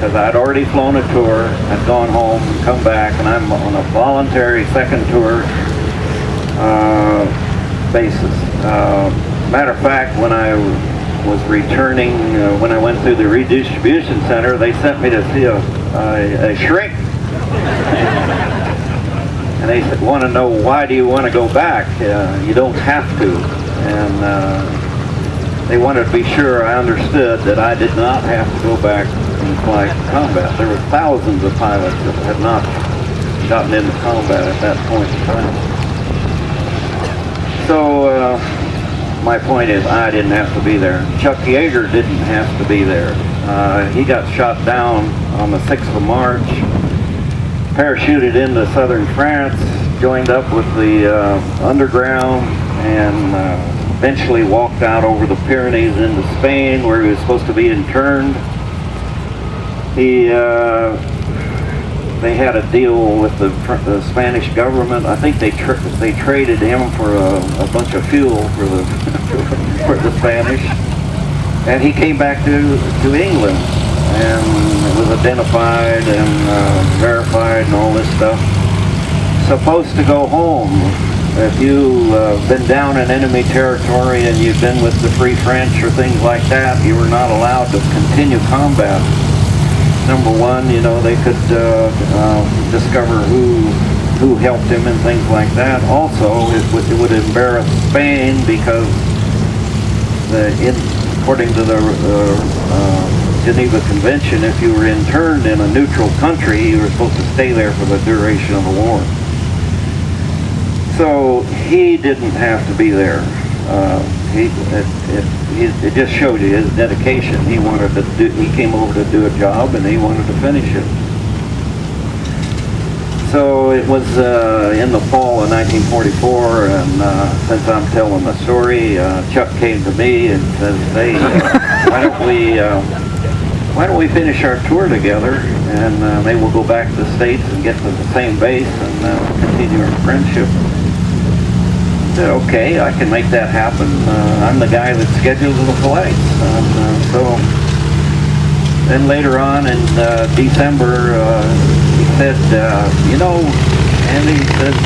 because I'd already flown a tour, I'd gone home, come back, and I'm on a voluntary second tour basis. Matter of fact, when I was returning, when I went through the redistribution center, they sent me to see a shrink. And they want to know, why do you want to go back? You don't have to. And they wanted to be sure I understood that I did not have to go back and fly combat. There were thousands of pilots that had not gotten into combat at that point in time. So my point is, I didn't have to be there. Chuck Yeager didn't have to be there. He got shot down on the 6th of March, parachuted into southern France, joined up with the underground, and eventually walked out over the Pyrenees into Spain, where he was supposed to be interned. They had a deal with the Spanish government. I think they traded him for a bunch of fuel for the for the Spanish, and he came back to England, and it was identified and verified and all this stuff. Supposed to go home. If you've been down in enemy territory and you've been with the Free French or things like that, you were not allowed to continue combat. Number one, you know, they could discover who helped him and things like that. Also, it would embarrass Spain, because according to the Geneva Convention, if you were interned in a neutral country, you were supposed to stay there for the duration of the war. So he didn't have to be there. It just showed you his dedication. He came over to do a job, and he wanted to finish it. So it was in the fall of 1944, and since I'm telling the story, Chuck came to me and says, "Hey, why don't we finish our tour together, and maybe we'll go back to the States and get to the same base and continue our friendship." I said, okay, I can make that happen. I'm the guy that schedules the flights. So then later on in December, he said, you know, Andy, he says,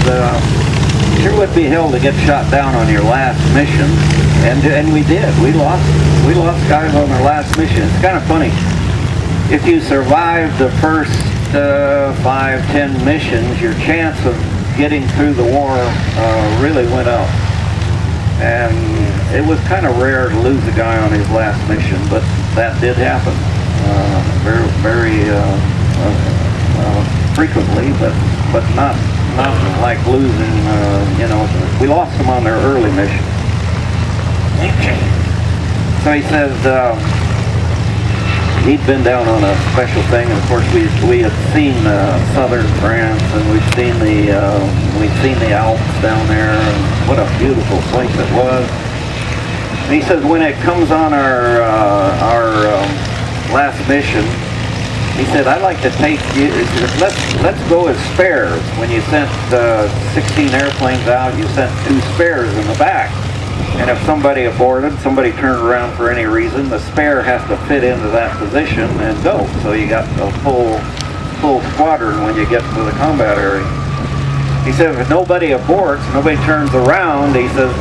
sure would be hell to get shot down on your last mission. And we did. We lost guys on their last mission. It's kind of funny. If you survive the first 5-10 missions, your chance of getting through the war really went up. And it was kind of rare to lose a guy on his last mission, but that did happen very frequently, but not like losing, you know, we lost them on their early mission. So he says, he'd been down on a special thing, and of course we had seen southern France, and we'd seen the Alps down there, and what a beautiful place it was. And he says, when it comes on our last mission, he said, I'd like to take you. Let's go as spares. When you sent 16 airplanes out, you sent 2 spares in the back. And if somebody aborted, somebody turned around for any reason, the spare has to fit into that position and go. So you got a full squadron when you get to the combat area. He said, if nobody aborts, nobody turns around, he says,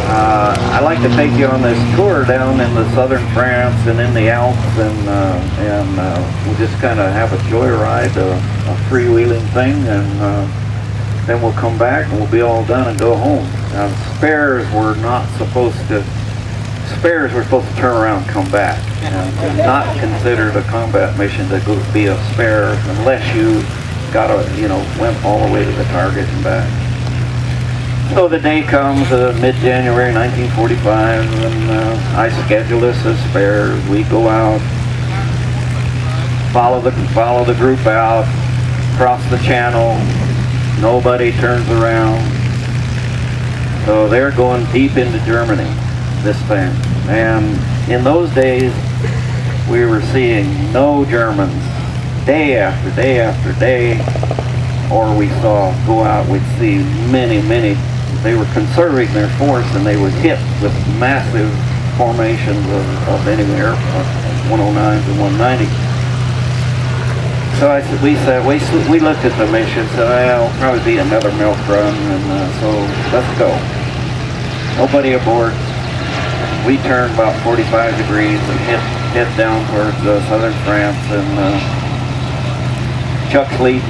I'd like to take you on this tour down in the southern France and in the Alps, and we'll just kind of have a joyride, a freewheeling thing, and then we'll come back and we'll be all done and go home. Now, spares were supposed to turn around and come back. Not considered a combat mission to go be a spare unless you went all the way to the target and back. So the day comes, mid-January 1945, and I schedule us as spares. We go out, follow the group out, cross the channel. Nobody turns around. So they're going deep into Germany, this thing. And in those days, we were seeing no Germans day after day after day, or we'd see many. They were conserving their force, and they would hit with massive formations of anywhere, 109s and 190s. So we looked at the mission, said, well, it'll probably be another milk run, and so let's go. Nobody aboard. We turned about 45 degrees and head down towards southern France, and Chuck's lead.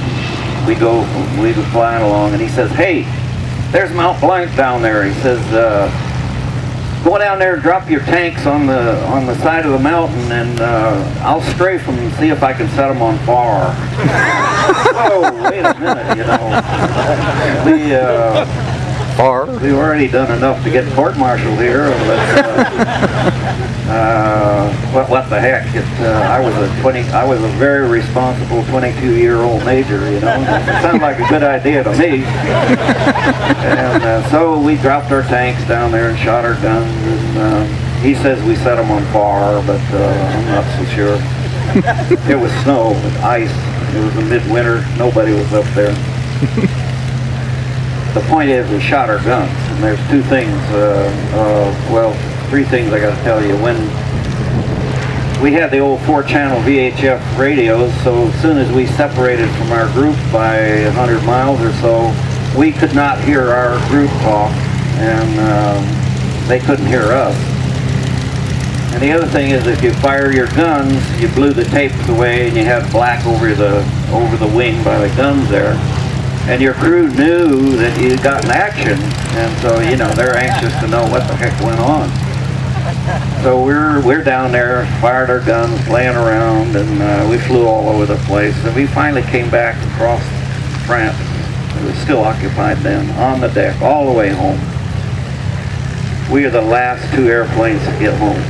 We go flying along, and he says, hey, there's Mount Blanc down there. He says, go down there and drop your tanks on the side of the mountain, and I'll strafe them and see if I can set them on fire. Whoa, wait a minute, you know. We've already done enough to get court-martialed here. What the heck? I was a very responsible 22-year-old major, you know. It sounded like a good idea to me. And so we dropped our tanks down there and shot our guns. And he says we set them on fire, but I'm not so sure. It was snow, ice. It was a midwinter. Nobody was up there. The point is, we shot our guns, and there's two things, well, three things I got to tell you. When we had the old 4-channel VHF radios, so as soon as we separated from our group by 100 miles or so, we could not hear our group talk, and they couldn't hear us. And the other thing is, if you fire your guns, you blew the tapes away, and you had black over the wing by the guns there. And your crew knew that you got in action, and so, you know, they're anxious to know what the heck went on. So we're down there, fired our guns, playing around, and we flew all over the place. And we finally came back across France. It was still occupied then, on the deck, all the way home. We are the last two airplanes to get home.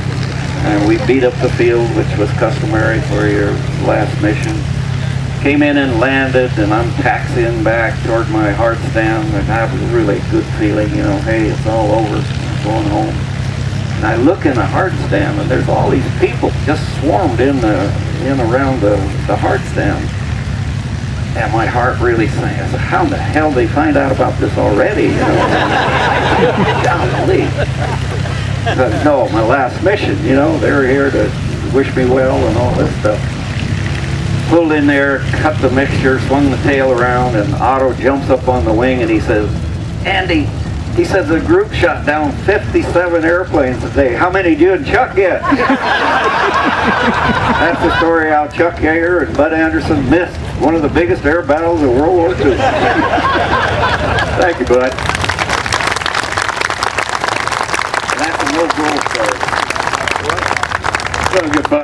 And we beat up the field, which was customary for your last mission. Came in and landed, and I'm taxiing back toward my hard stand, and I have a really good feeling, you know, hey, it's all over, I'm going home. And I look in the hard stand, and there's all these people just swarmed in around the hard stand. And my heart really sank. I said, how in the hell did they find out about this already, you know? Golly. But no, my last mission, you know, they were here to wish me well and all this stuff. Pulled in there, cut the mixture, swung the tail around, and Otto jumps up on the wing, and he says, Andy, he says, the group shot down 57 airplanes today. How many did you and Chuck get? That's the story how Chuck Yeager and Bud Anderson missed one of the biggest air battles of World War II. Thank you, Bud. And that's a no goal story. So good fun.